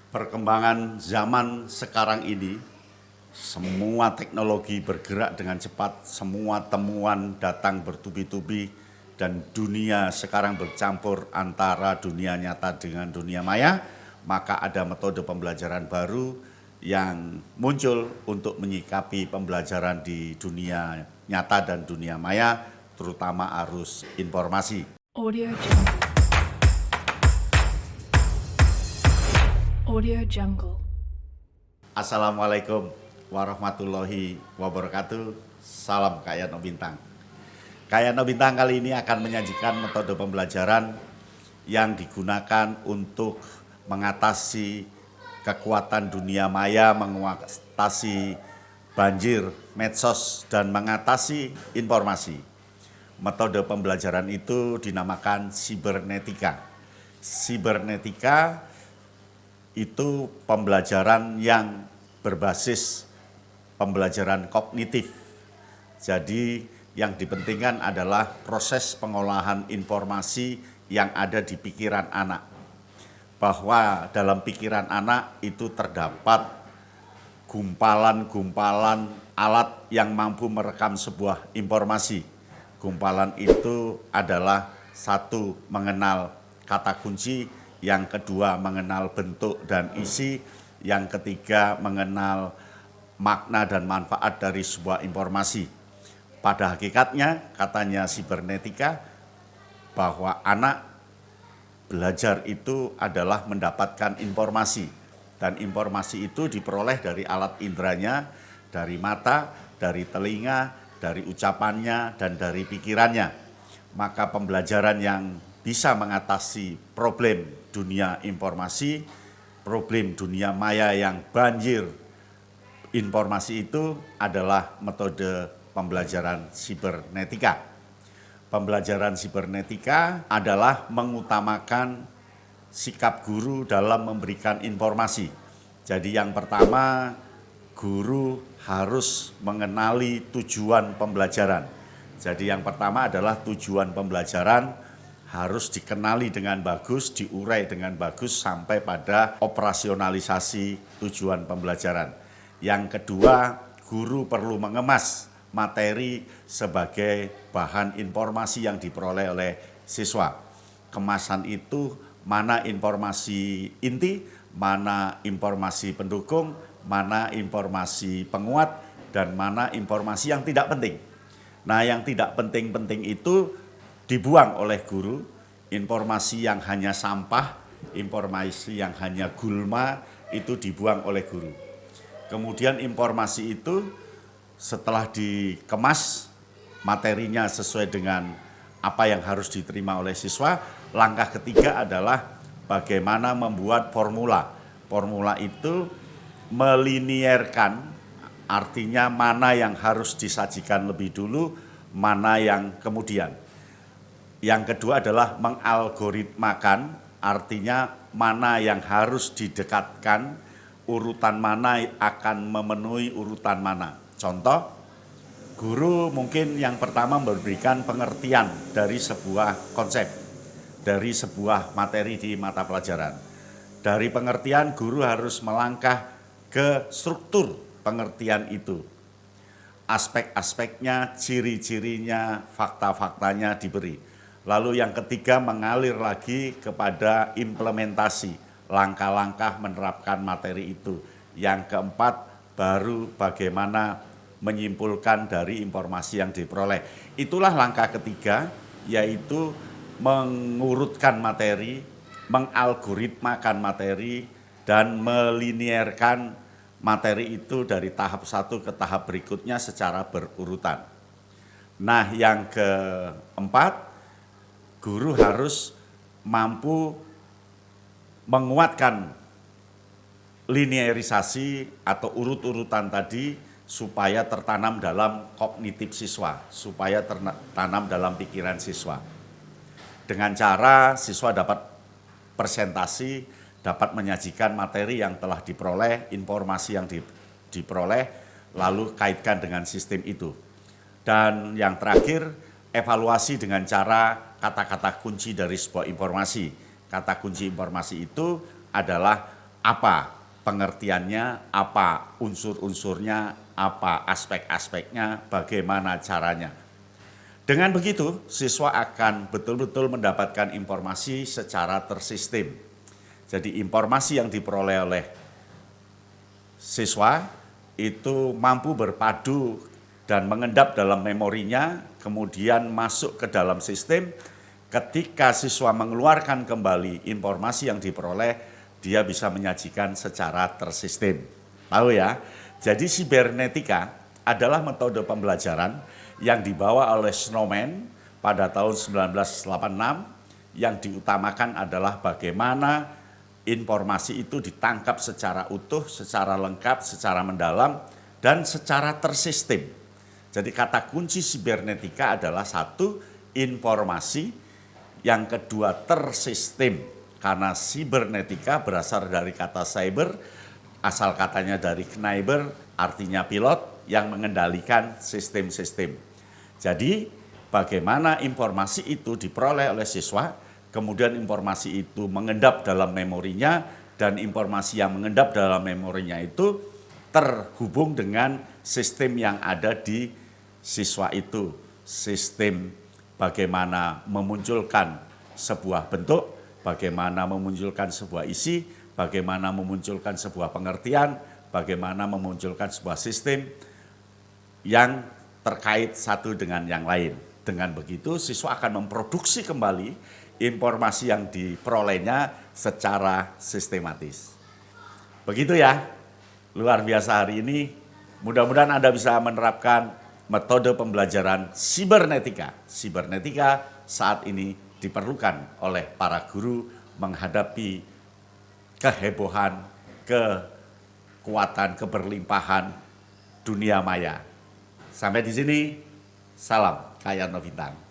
Perkembangan zaman sekarang ini, semua teknologi bergerak dengan cepat, semua temuan datang bertubi-tubi, dan dunia sekarang bercampur antara dunia nyata dengan dunia maya, maka ada metode pembelajaran baru yang muncul untuk menyikapi pembelajaran di dunia nyata dan dunia maya, terutama arus informasi. Audio Jungle. Audio Jungle. Assalamualaikum warahmatullahi wabarakatuh. Salam Kak Yano Bintang. Kak Yano Bintang kali ini akan menyajikan metode pembelajaran yang digunakan untuk mengatasi kekuatan dunia maya, mengatasi banjir, medsos, dan mengatasi informasi. Metode pembelajaran itu dinamakan sibernetika. Sibernetika itu pembelajaran yang berbasis pembelajaran kognitif. Jadi yang dipentingkan adalah proses pengolahan informasi yang ada di pikiran anak. Bahwa dalam pikiran anak itu terdapat gumpalan-gumpalan alat yang mampu merekam sebuah informasi. Gumpalan itu adalah satu, mengenal kata kunci, yang kedua mengenal bentuk dan isi, yang ketiga mengenal makna dan manfaat dari sebuah informasi. Pada hakikatnya, katanya sibernetika, bahwa anak belajar itu adalah mendapatkan informasi, dan informasi itu diperoleh dari alat inderanya, dari mata, dari telinga, dari ucapannya, dan dari pikirannya. Maka pembelajaran yang bisa mengatasi problem dunia informasi, problem dunia maya yang banjir informasi itu adalah metode pembelajaran sibernetika. Pembelajaran sibernetika adalah mengutamakan sikap guru dalam memberikan informasi. Jadi yang pertama, guru harus mengenali tujuan pembelajaran. Jadi yang pertama adalah tujuan pembelajaran harus dikenali dengan bagus, diurai dengan bagus sampai pada operasionalisasi tujuan pembelajaran. Yang kedua, guru perlu mengemas materi sebagai bahan informasi yang diperoleh oleh siswa. Kemasan itu mana informasi inti, mana informasi pendukung, mana informasi penguat, dan mana informasi yang tidak penting. Nah, yang tidak penting-penting itu dibuang oleh guru. Informasi yang hanya sampah, informasi yang hanya gulma, itu dibuang oleh guru. Kemudian informasi itu setelah dikemas, materinya sesuai dengan apa yang harus diterima oleh siswa, langkah ketiga adalah bagaimana membuat formula. Formula itu melinierkan, artinya mana yang harus disajikan lebih dulu, mana yang kemudian. Yang kedua adalah mengalgoritmakan, artinya mana yang harus didekatkan, urutan mana akan memenuhi urutan mana. Contoh, guru mungkin yang pertama memberikan pengertian dari sebuah konsep, dari sebuah materi di mata pelajaran. Dari pengertian, guru harus melangkah ke struktur pengertian itu. Aspek-aspeknya, ciri-cirinya, fakta-faktanya diberi. Lalu yang ketiga mengalir lagi kepada implementasi, langkah-langkah menerapkan materi itu. Yang keempat baru bagaimana menyimpulkan dari informasi yang diperoleh. Itulah langkah ketiga, yaitu mengurutkan materi, mengalgoritmakan materi, dan melinierkan materi itu dari tahap satu ke tahap berikutnya secara berurutan. Nah, yang keempat, guru harus mampu menguatkan linearisasi atau urut-urutan tadi supaya tertanam dalam kognitif siswa, supaya tertanam dalam pikiran siswa. Dengan cara siswa dapat presentasi, dapat menyajikan materi yang telah diperoleh, informasi yang diperoleh, lalu kaitkan dengan sistem itu. Dan yang terakhir, evaluasi dengan cara kata-kata kunci dari sebuah informasi. Kata kunci informasi itu adalah apa pengertiannya, apa unsur-unsurnya, apa aspek-aspeknya, bagaimana caranya. Dengan begitu, siswa akan betul-betul mendapatkan informasi secara tersistem. Jadi informasi yang diperoleh oleh siswa itu mampu berpadu dan mengendap dalam memorinya, kemudian masuk ke dalam sistem. Ketika siswa mengeluarkan kembali informasi yang diperoleh, dia bisa menyajikan secara tersistem. Tahu ya? Jadi sibernetika adalah metode pembelajaran yang dibawa oleh Snowman pada tahun 1986, yang diutamakan adalah bagaimana informasi itu ditangkap secara utuh, secara lengkap, secara mendalam, dan secara tersistem. Jadi kata kunci sibernetika adalah satu, informasi, yang kedua tersistem, karena sibernetika berasal dari kata cyber, asal katanya dari knaiber, artinya pilot yang mengendalikan sistem-sistem. Jadi bagaimana informasi itu diperoleh oleh siswa, kemudian informasi itu mengendap dalam memorinya, dan informasi yang mengendap dalam memorinya itu terhubung dengan sistem yang ada di siswa itu. Sistem bagaimana memunculkan sebuah bentuk, bagaimana memunculkan sebuah isi, bagaimana memunculkan sebuah pengertian, bagaimana memunculkan sebuah sistem yang terkait satu dengan yang lain. Dengan begitu siswa akan memproduksi kembali informasi yang diperolehnya secara sistematis. Begitu ya, luar biasa hari ini. Mudah-mudahan Anda bisa menerapkan metode pembelajaran sibernetika. Sibernetika saat ini diperlukan oleh para guru menghadapi kehebohan, kekuatan, keberlimpahan dunia maya. Sampai di sini, salam Kayano Bintang.